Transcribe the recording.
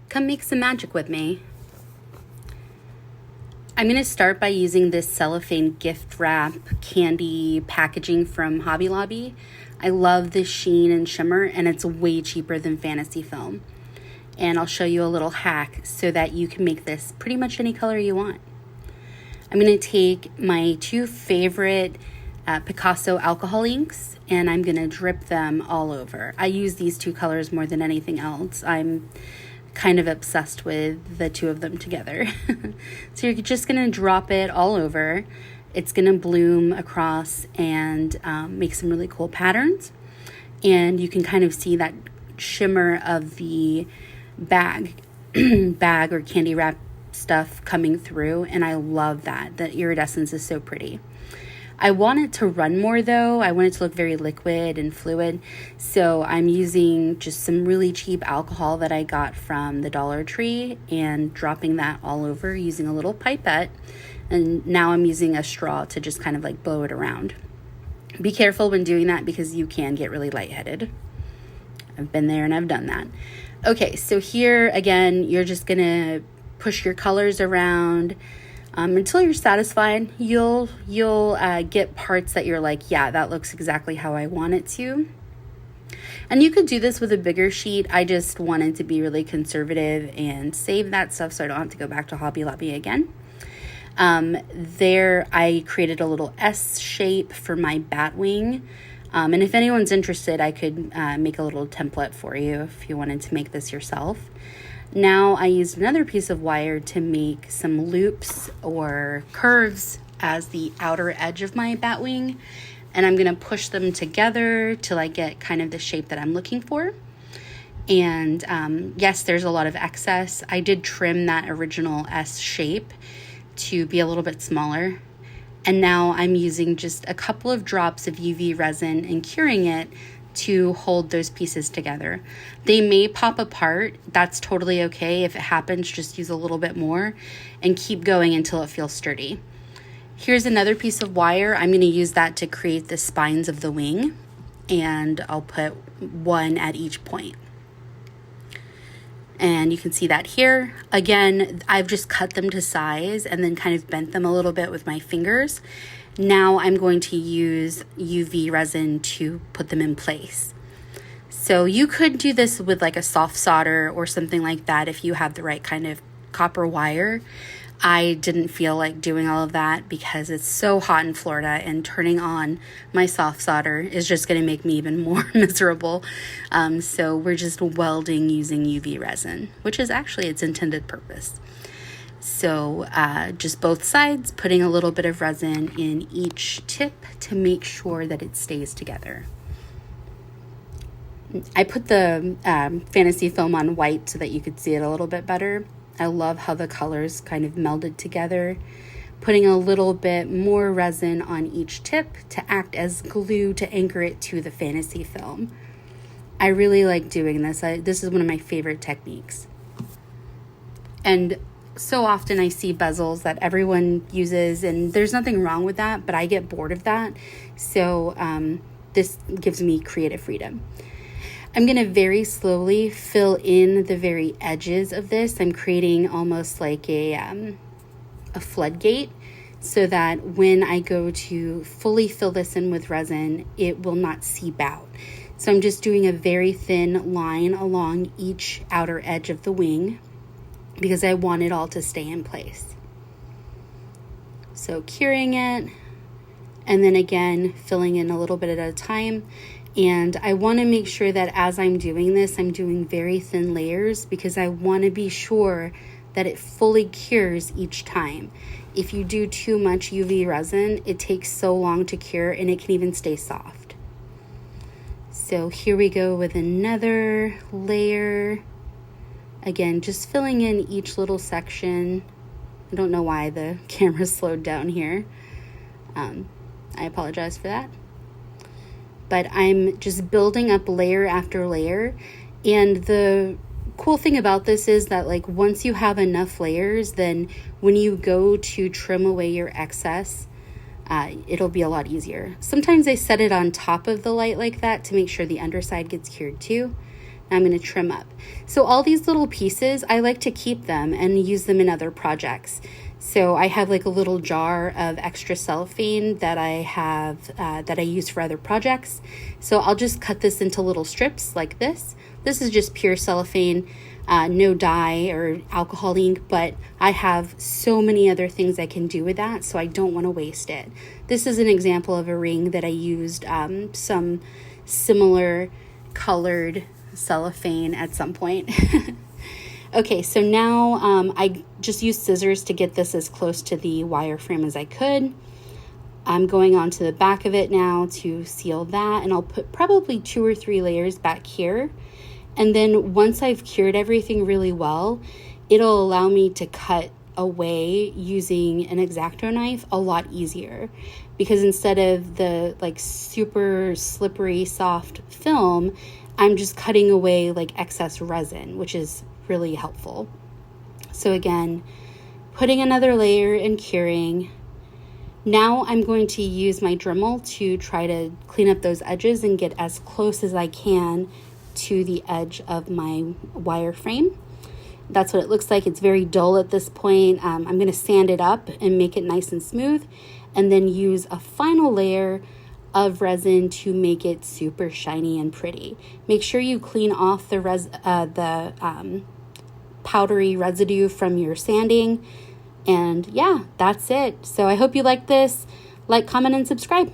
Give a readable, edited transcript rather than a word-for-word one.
Come make some magic with me. I'm going to start by using this cellophane gift wrap candy packaging from Hobby Lobby. I love the sheen and shimmer, and it's way cheaper than Fantasy Foam. And I'll show you a little hack so that you can make this pretty much any color you want. I'm going to take my two favorite Picasso alcohol inks, and I'm going to drip them all over. I use these two colors more than anything else. I'm kind of obsessed with the two of them together. So you're just going to drop it all over. It's going to bloom across and make some really cool patterns. And you can kind of see that shimmer of the bag or candy wrap stuff coming through. And I love that. The iridescence is so pretty. I want it to run more though. I want it to look very liquid and fluid. So I'm using just some really cheap alcohol that I got from the Dollar Tree and dropping that all over using a little pipette. And now I'm using a straw to just kind of like blow it around. Be careful when doing that because you can get really lightheaded. I've been there and I've done that. Okay, so here again, you're just gonna push your colors around until you're satisfied. You'll get parts that you're like, yeah, that looks exactly how I want it to. And you could do this with a bigger sheet. I just wanted to be really conservative and save that stuff so I don't have to go back to Hobby Lobby again. There I created a little S shape for my bat wing. And if anyone's interested, I could make a little template for you if you wanted to make this yourself. Now I used another piece of wire to make some loops or curves as the outer edge of my bat wing. And I'm going to push them together till I get kind of the shape that I'm looking for. And yes, there's a lot of excess. I did trim that original S shape to be a little bit smaller. And now I'm using just a couple of drops of UV resin and curing it to hold those pieces together. They may pop apart. That's totally okay. If it happens, just use a little bit more and keep going until it feels sturdy. Here's another piece of wire. I'm going to use that to create the spines of the wing, and I'll put one at each point. And you can see that here. Again, I've just cut them to size and then kind of bent them a little bit with my fingers. Now I'm going to use UV resin to put them in place. So you could do this with like a soft solder or something like that if you have the right kind of copper wire. I didn't feel like doing all of that because it's so hot in Florida, and turning on my soft solder is just going to make me even more miserable. So we're just welding using UV resin, which is actually its intended purpose. So just both sides, putting a little bit of resin in each tip to make sure that it stays together. I put the Fantasy Foam on white so that you could see it a little bit better. I love how the colors kind of melded together. Putting a little bit more resin on each tip to act as glue to anchor it to the Fantasy Foam. I really like doing this. This is one of my favorite techniques. And so often I see bezels that everyone uses, and there's nothing wrong with that, but I get bored of that. So this gives me creative freedom. I'm going to very slowly fill in the very edges of this. I'm creating almost like a floodgate so that when I go to fully fill this in with resin, it will not seep out. So I'm just doing a very thin line along each outer edge of the wing, because I want it all to stay in place. So curing it, and then again, filling in a little bit at a time. And I want to make sure that as I'm doing this, I'm doing very thin layers because I want to be sure that it fully cures each time. If you do too much UV resin, it takes so long to cure and it can even stay soft. So here we go with another layer. Again, just filling in each little section. I don't know why the camera slowed down here. I apologize for that. But I'm just building up layer after layer. And the cool thing about this is that like once you have enough layers, then when you go to trim away your excess, it'll be a lot easier. Sometimes I set it on top of the light like that to make sure the underside gets cured too. I'm going to trim up. So all these little pieces, I like to keep them and use them in other projects. So I have like a little jar of extra cellophane that I have that I use for other projects. So I'll just cut this into little strips like this. This is just pure cellophane, no dye or alcohol ink, but I have so many other things I can do with that, so I don't want to waste it. This is an example of a ring that I used some similar colored cellophane at some point. Okay, so now I just used scissors to get this as close to the wireframe as I could. I'm going on to the back of it now to seal that, and I'll put probably 2 or 3 layers back here. And then once I've cured everything really well, it'll allow me to cut away using an X-Acto knife a lot easier, because instead of the like super slippery soft film, I'm just cutting away like excess resin, which is really helpful. So again, putting another layer and curing. Now I'm going to use my Dremel to try to clean up those edges and get as close as I can to the edge of my wireframe. That's what it looks like. It's very dull at this point. I'm going to sand it up and make it nice and smooth, and then use a final layer of resin to make it super shiny and pretty. Make sure you clean off the powdery residue from your sanding. And yeah, that's it. So I hope you like this. Like, comment, and subscribe.